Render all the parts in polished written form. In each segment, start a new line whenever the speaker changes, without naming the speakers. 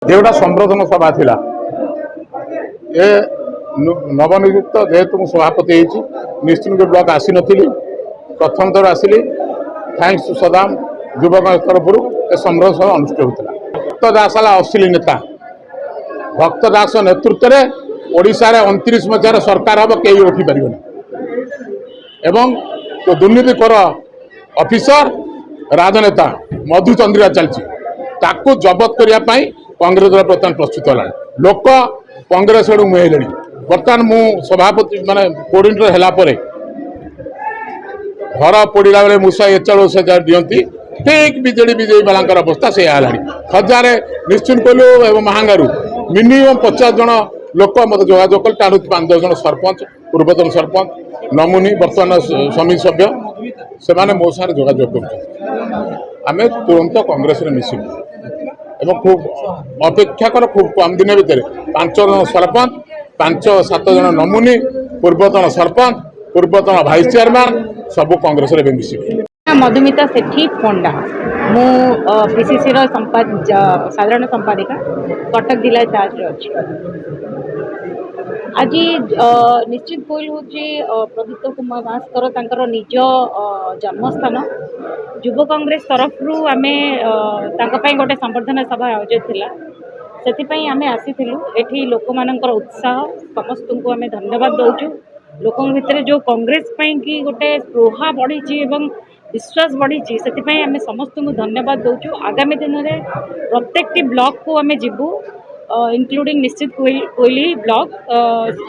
जेटा संबर्धन सभा थिला ए नवनियुक्त जेहेतु मु सभापति निश्चित ब्लॉक आसी नी प्रथम थर आसिली थैंक्स टू सदाम युवक तरफ संबर्धन सभा अनुष्ठित होता। भक्त दास असली नेता भक्त दास नेतृत्व में ओडिशा रे 29 मसीहार सरकार हम कहीं उठी पारे एवं तो दुर्नीतिकर ऑफिसर राजनेता मधु चंद्रिका चलती जबत करने कांग्रेस दल बर्तमान प्रस्तुत है। लोक कांग्रेस आड़ मुहैले बर्तमान मु सभापति माने कोऑर्डिनेटर है घर पोड़ा बेले मूषा एचाड़ से दिखती ठीक विजेडी विजयी वाला अवस्था से हजारे निश्चिंत कोलू एवं महांगारू मिनिमम 50 जन लोक मत जोगाजोग कल 5-10 जन सरपंच पूर्वतन सरपंच नमुनी बर्तमान समिति सभ्य से मो साथ जोगाजोग करें तुरंत कांग्रेस मिसिलु एवं खूब अपेक्षाकर खूब कम दिन भितर 5 जन सरपंच 5-7 जन नमुनी पूर्वतन सरपंच पूर्वतन भाइस चेयरमैन सब कांग्रेस मिसिले।
मधुमिता सेठी पंडा मु पीसीसी साधारण संपादिका कटक जिला चार्ज अच्छी आज निश्चित गोयल हूँ प्रदीप्त कुमार भास्कर निज जन्मस्थान युव कांग्रेस तरफ आम गोटे संबर्धना सभा आयोजित थिला से आम आसीलु एठी लोक मानकर उत्साह समस्त को आम धन्यवाद दौचु लोक भितर जो कांग्रेस की गोटे स्पृहा बढ़ी विश्वास बढ़ी से आम समस्त को धन्यवाद दौचु। आगामी दिन में प्रत्येक ब्लॉक को आम जीवु इंक्लूडिंग निश्चित कोइली ब्लॉक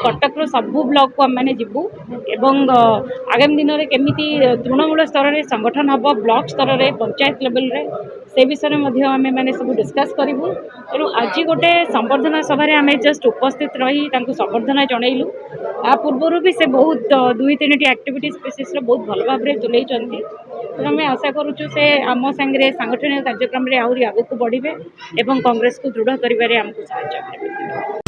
कटक सबू ब्लॉक को आम मैंने जीवु एवं आगामी दिन में केमिति तृणमूल स्तर में संगठन हम ब्लॉक स्तर में पंचायत लेवल रे से विषय में आम मैंने सब डिस्कस करूँ। तेणु आज गोटे संबर्धना सभा आम जस्ट उपस्थित रही संबर्धना जनइलु आ पूर्वर भी से बहुत 2-3 एक्टिविटीज बेसिस बहुत भल भाव में तुले तेणु आम आशा करुचु से आम सांगे सांगठनिक कार्यक्रम में आहरी आगक बढ़े एवं कांग्रेस को दृढ़ करें आमको साहाय्य